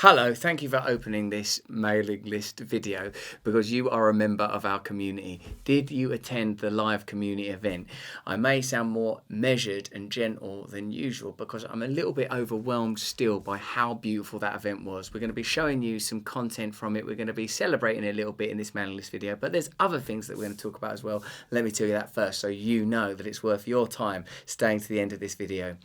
Hello, thank you for opening this mailing list video because you are a member of our community. Did you attend the live community event? I may sound more measured and gentle than usual because I'm a little bit overwhelmed still by how beautiful that event was. We're going to be showing you some content from it. We're going to be celebrating a little bit in this mailing list video, but there's other things that we're going to talk about as well. Let me tell you that first so you know that it's worth your time staying to the end of this video.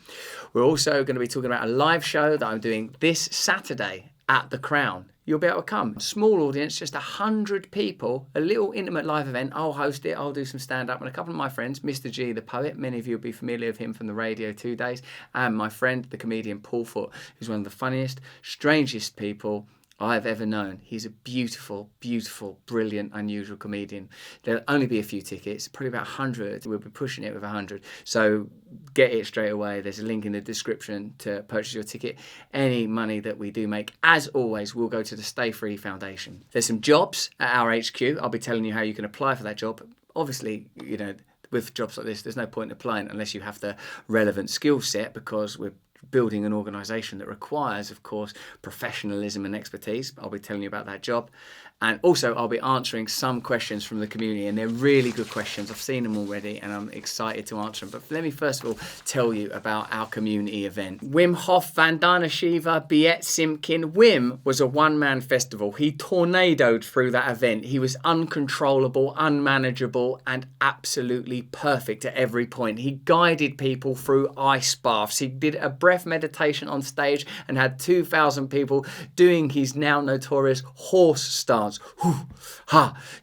We're also going to be talking about a live show that I'm doing this Saturday at the Crown. You'll be able to come. Small audience, just 100 people, a little intimate live event. I'll host it, I'll do some stand-up, and a couple of my friends, Mr. G, the poet, many of you will be familiar with him from the Radio 2 days, and my friend, the comedian Paul Foot, who's one of the funniest, strangest people I've ever known. He's a beautiful, beautiful, brilliant, unusual comedian. There'll only be a few tickets, probably about 100. We'll be pushing it with 100. So get it straight away. There's a link in the description to purchase your ticket. Any money that we do make, as always, will go to the Stay Free Foundation. There's some jobs at our HQ. I'll be telling you how you can apply for that job. Obviously, with jobs like this, there's no point in applying unless you have the relevant skill set, because we're building an organisation that requires, of course, professionalism and expertise. I'll be telling you about that job. And also, I'll be answering some questions from the community, and they're really good questions. I've seen them already, and I'm excited to answer them. But let me first of all tell you about our community event. Wim Hof, Vandana Shiva, Biet Simkin. Wim was a one-man festival. He tornadoed through that event. He was uncontrollable, unmanageable, and absolutely perfect at every point. He guided people through ice baths. He did a breath meditation on stage and had 2,000 people doing his now notorious horse stance.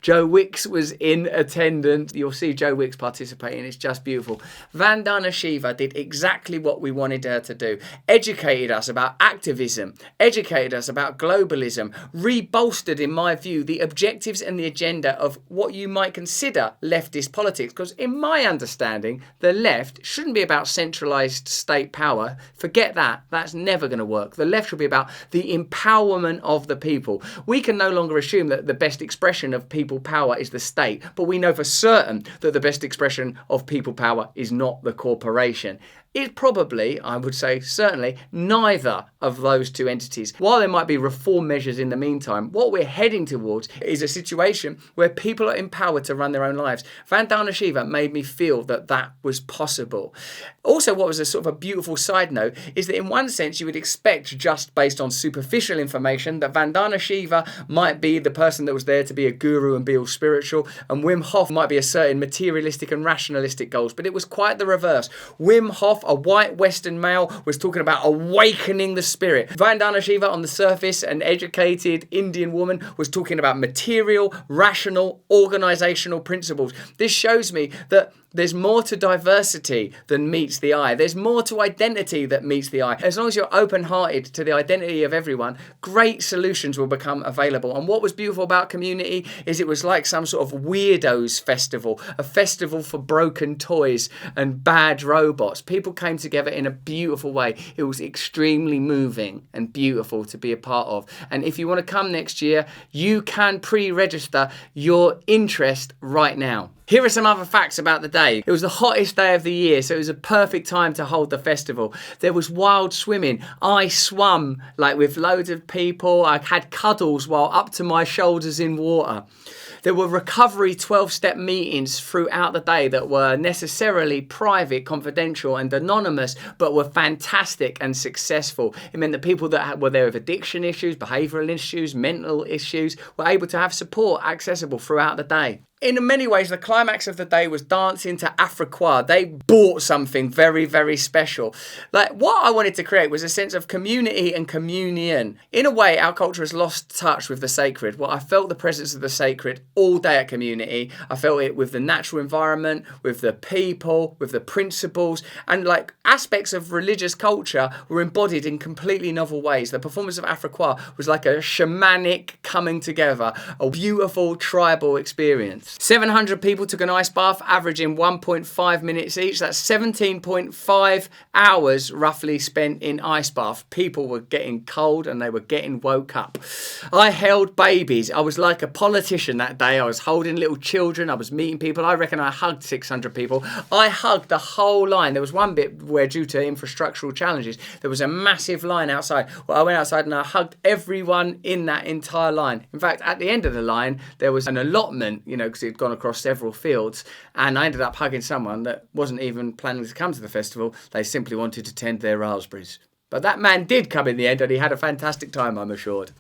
Joe Wicks was in attendance. You'll see Joe Wicks participating. It's just beautiful. Vandana Shiva did exactly what we wanted her to do. Educated us about activism, educated us about globalism, rebolstered, in my view, the objectives and the agenda of what you might consider leftist politics. Because in my understanding, the left shouldn't be about centralised state power. Forget that. That's never going to work. The left should be about the empowerment of the people. We can no longer assume that the best expression of people power is the state, but we know for certain that the best expression of people power is not the corporation. It's probably, I would say certainly, neither of those two entities. While there might be reform measures in the meantime, what we're heading towards is a situation where people are empowered to run their own lives. Vandana Shiva made me feel that that was possible. Also, what was a sort of a beautiful side note is that in one sense you would expect, just based on superficial information, that Vandana Shiva might be the person that was there to be a guru and be all spiritual, and Wim Hof might be asserting materialistic and rationalistic goals, but it was quite the reverse. Wim Hof, a white Western male, was talking about awakening the spirit. Vandana Shiva, on the surface, an educated Indian woman, was talking about material, rational, organisational principles. This shows me that there's more to diversity than meets the eye. There's more to identity that meets the eye. As long as you're open-hearted to the identity of everyone, great solutions will become available. And what was beautiful about community is it was like some sort of weirdos festival, a festival for broken toys and bad robots. People came together in a beautiful way. It was extremely moving and beautiful to be a part of. And if you want to come next year, you can pre-register your interest right now. Here are some other facts about the day. It was the hottest day of the year, so it was a perfect time to hold the festival. There was wild swimming. I swum with loads of people. I had cuddles while up to my shoulders in water. There were recovery 12-step meetings throughout the day that were necessarily private, confidential and anonymous, but were fantastic and successful. It meant that people that were there with addiction issues, behavioural issues, mental issues, were able to have support accessible throughout the day. In many ways, the climax of the day was dancing to Afriqua. They bought something very, very special. What I wanted to create was a sense of community and communion. In a way, our culture has lost touch with the sacred. Well, I felt the presence of the sacred all day at community. I felt it with the natural environment, with the people, with the principles, and aspects of religious culture were embodied in completely novel ways. The performance of Afriqua was like a shamanic coming together, a beautiful tribal experience. 700 people took an ice bath, averaging 1.5 minutes each. That's 17.5 hours roughly spent in ice bath. People were getting cold and they were getting woke up. I held babies. I was like a politician that day. I was holding little children. I was meeting people. I reckon I hugged 600 people. I hugged the whole line. There was one bit where, due to infrastructural challenges, there was a massive line outside. Well, I went outside and I hugged everyone in that entire line. In fact, at the end of the line, there was an allotment, because it had gone across several fields, and I ended up hugging someone that wasn't even planning to come to the festival. They simply wanted to tend their raspberries. But that man did come in the end, and he had a fantastic time, I'm assured.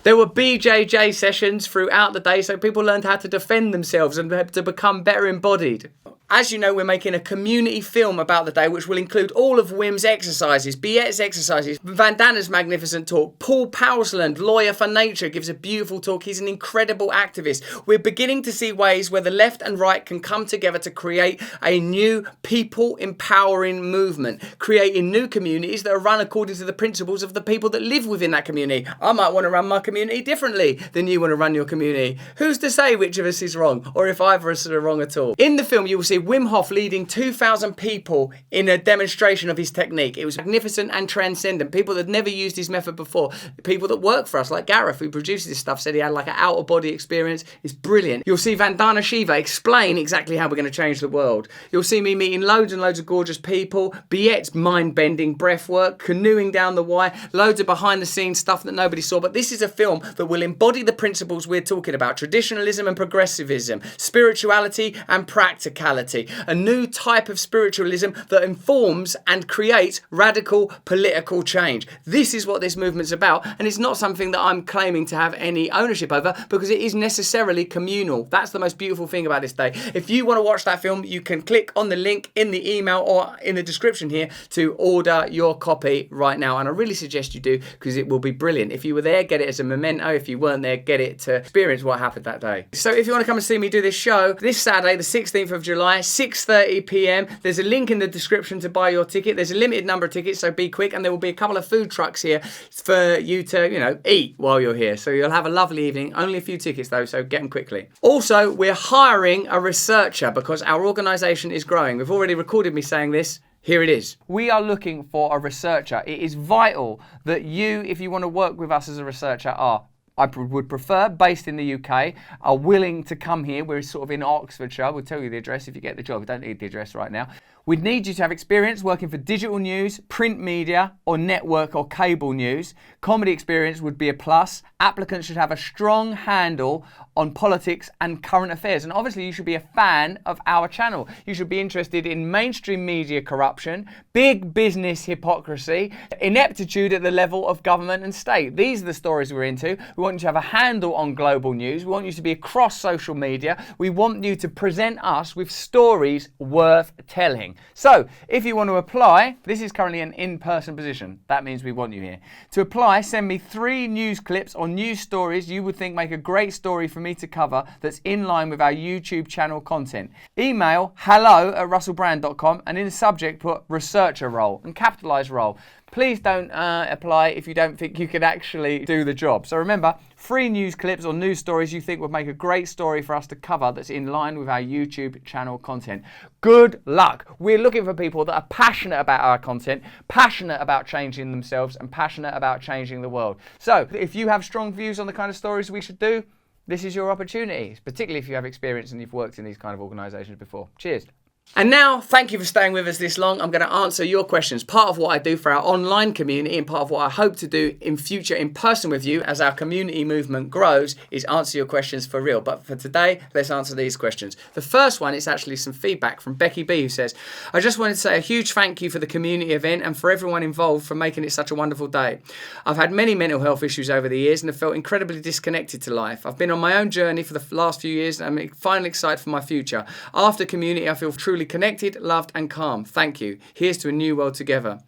There were BJJ sessions throughout the day, so people learned how to defend themselves and to become better embodied. As you know, we're making a community film about the day, which will include all of Wim's exercises, Biet's exercises, Vandana's magnificent talk. Paul Powsland, Lawyer for Nature, gives a beautiful talk. He's an incredible activist. We're beginning to see ways where the left and right can come together to create a new people-empowering movement, creating new communities that are run according to the principles of the people that live within that community. I might want to run my community differently than you want to run your community. Who's to say which of us is wrong, or if either of us are wrong at all? In the film, you will see Wim Hof leading 2,000 people in a demonstration of his technique. It was magnificent and transcendent. People that had never used his method before. People that work for us, like Gareth, who produces this stuff, said he had like an out-of-body experience. It's brilliant. You'll see Vandana Shiva explain exactly how we're going to change the world. You'll see me meeting loads and loads of gorgeous people. Biet's mind-bending breath work, canoeing down the Wye, loads of behind-the-scenes stuff that nobody saw. But this is a film that will embody the principles we're talking about: traditionalism and progressivism, spirituality and practicality. A new type of spiritualism that informs and creates radical political change. This is what this movement's about, and it's not something that I'm claiming to have any ownership over, because it is necessarily communal. That's the most beautiful thing about this day. If you want to watch that film, you can click on the link in the email or in the description here to order your copy right now, and I really suggest you do, because it will be brilliant. If you were there, get it as a memento. If you weren't there, get it to experience what happened that day. So if you want to come and see me do this show this Saturday, the 16th of July, 6:30 p.m. There's a link in the description to buy your ticket. There's a limited number of tickets, so be quick, and there will be a couple of food trucks here for you to, eat while you're here. So you'll have a lovely evening. Only a few tickets though, so get them quickly. Also, we're hiring a researcher because our organisation is growing. We've already recorded me saying this. Here it is. We are looking for a researcher. It is vital that you, if you want to work with us as a researcher, I would prefer based in the UK, are willing to come here. We're sort of in Oxfordshire. We'll tell you the address if you get the job. We don't need the address right now. We'd need you to have experience working for digital news, print media, or network or cable news. Comedy experience would be a plus. Applicants should have a strong handle on politics and current affairs. And obviously you should be a fan of our channel. You should be interested in mainstream media corruption, big business hypocrisy, ineptitude at the level of government and state. These are the stories we're into. We want you to have a handle on global news. We want you to be across social media. We want you to present us with stories worth telling. So if you want to apply, this is currently an in-person position. That means we want you here. To apply, send me 3 news clips or news stories you would think make a great story for me to cover that's in line with our YouTube channel content. Email hello@russellbrand.com and in the subject put researcher role and capitalise role. Please don't apply if you don't think you can actually do the job. So remember, 3 news clips or news stories you think would make a great story for us to cover that's in line with our YouTube channel content. Good luck. We're looking for people that are passionate about our content, passionate about changing themselves, and passionate about changing the world. So if you have strong views on the kind of stories we should do, this is your opportunity, particularly if you have experience and you've worked in these kind of organisations before. Cheers. And now, thank you for staying with us this long. I'm going to answer your questions. Part of what I do for our online community and part of what I hope to do in future in person with you as our community movement grows is answer your questions for real. But for today, let's answer these questions. The first one is actually some feedback from Becky B, who says, I just wanted to say a huge thank you for the community event and for everyone involved for making it such a wonderful day. I've had many mental health issues over the years and have felt incredibly disconnected to life. I've been on my own journey for the last few years and I'm finally excited for my future. After community, I feel truly connected, loved and calm. Thank you. Here's to a new world together.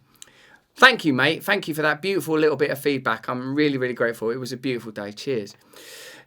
Thank you, mate. Thank you for that beautiful little bit of feedback. I'm really, really grateful. It was a beautiful day. Cheers.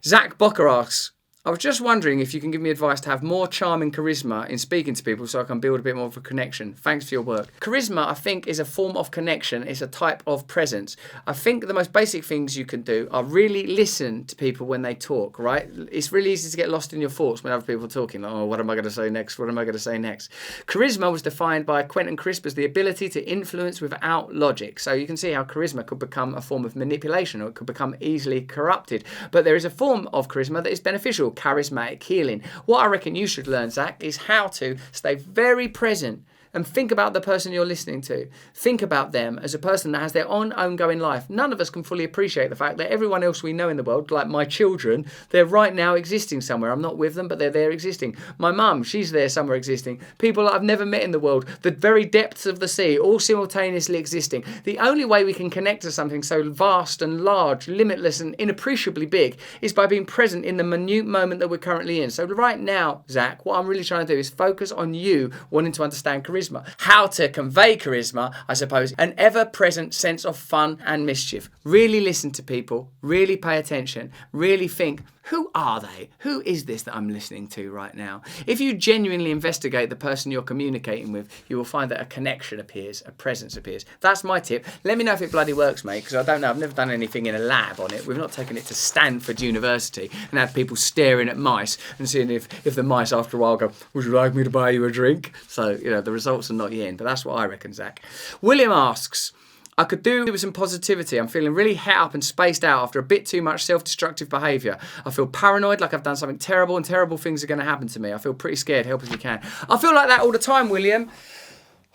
Zach Bocker asks, I was just wondering if you can give me advice to have more charm and charisma in speaking to people so I can build a bit more of a connection. Thanks for your work. Charisma, I think, is a form of connection. It's a type of presence. I think the most basic things you can do are really listen to people when they talk, right? It's really easy to get lost in your thoughts when other people are talking. Like, oh, what am I going to say next? What am I going to say next? Charisma was defined by Quentin Crisp as the ability to influence without logic. So you can see how charisma could become a form of manipulation, or it could become easily corrupted. But there is a form of charisma that is beneficial, charismatic healing. What I reckon you should learn, Zach, is how to stay very present and think about the person you're listening to. Think about them as a person that has their own ongoing life. None of us can fully appreciate the fact that everyone else we know in the world, like my children, they're right now existing somewhere. I'm not with them, but they're there existing. My mum, she's there somewhere existing. People that I've never met in the world, the very depths of the sea, all simultaneously existing. The only way we can connect to something so vast and large, limitless and inappreciably big is by being present in the minute moment that we're currently in. So right now, Zach, what I'm really trying to do is focus on you wanting to understand charisma. How to convey charisma, I suppose, an ever-present sense of fun and mischief. Really listen to people, really pay attention, really think, who are they? Who is this that I'm listening to right now? If you genuinely investigate the person you're communicating with, you will find that a connection appears, a presence appears. That's my tip. Let me know if it bloody works, mate, because I don't know. I've never done anything in a lab on it. We've not taken it to Stanford University and had people staring at mice and seeing if the mice after a while go, would you like me to buy you a drink? So, the results are not yet in, but that's what I reckon, Zach. William asks, I could do with some positivity. I'm feeling really het up and spaced out after a bit too much self-destructive behaviour. I feel paranoid, like I've done something terrible and terrible things are going to happen to me. I feel pretty scared. Help if you can. I feel like that all the time, William.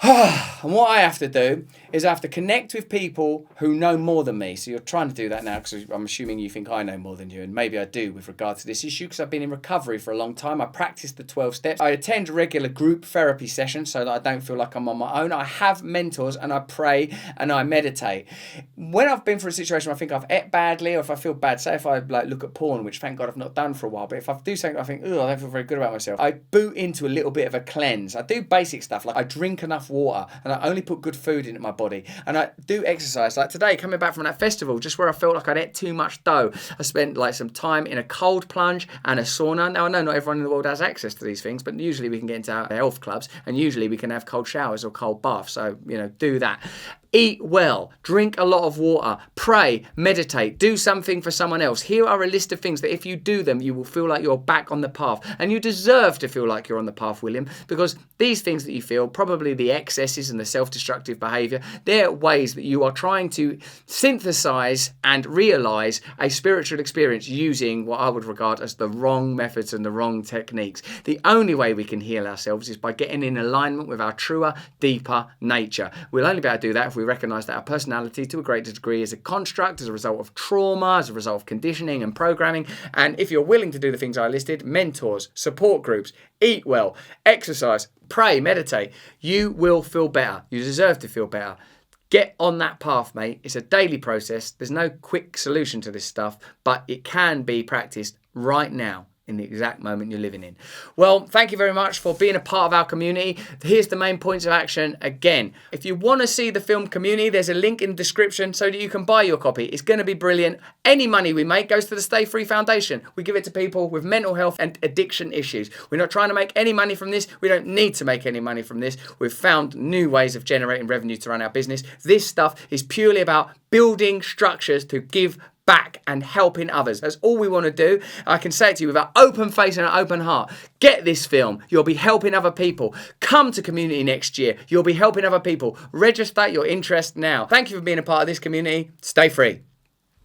And what I have to do is I have to connect with people who know more than me. So you're trying to do that now because I'm assuming you think I know more than you, and maybe I do with regard to this issue because I've been in recovery for a long time. I practice the 12 steps. I attend regular group therapy sessions so that I don't feel like I'm on my own. I have mentors and I pray and I meditate. When I've been through a situation where I think I've ate badly or if I feel bad, say if I look at porn, which thank God I've not done for a while, but if I do something I think, I don't feel very good about myself, I boot into a little bit of a cleanse. I do basic stuff like I drink enough water and I only put good food into my body and I do exercise. Like today, coming back from that festival, just where I felt like I'd ate too much dough, I spent some time in a cold plunge and a sauna. Now I know not everyone in the world has access to these things, but usually we can get into our health clubs and usually we can have cold showers or cold baths, so do that. Eat well, drink a lot of water, pray, meditate, do something for someone else. Here are a list of things that if you do them, you will feel like you're back on the path. And you deserve to feel like you're on the path, William, because these things that you feel, probably the excesses and the self-destructive behaviour, they're ways that you are trying to synthesize and realise a spiritual experience using what I would regard as the wrong methods and the wrong techniques. The only way we can heal ourselves is by getting in alignment with our truer, deeper nature. We'll only be able to do that if we recognise that our personality to a greater degree is a construct as a result of trauma, as a result of conditioning and programming. And if you're willing to do the things I listed, mentors, support groups, eat well, exercise, pray, meditate, you will feel better. You deserve to feel better. Get on that path, mate. It's a daily process. There's no quick solution to this stuff, but it can be practiced right now in the exact moment you're living in. Well, thank you very much for being a part of our community. Here's the main points of action again. If you want to see the film Community, there's a link in the description so that you can buy your copy. It's going to be brilliant. Any money we make goes to the Stay Free Foundation. We give it to people with mental health and addiction issues. We're not trying to make any money from this. We don't need to make any money from this. We've found new ways of generating revenue to run our business. This stuff is purely about building structures to give back and helping others. That's all we want to do. I can say it to you with an open face and an open heart. Get this film. You'll be helping other people. Come to Community next year. You'll be helping other people. Register your interest now. Thank you for being a part of this community. Stay free.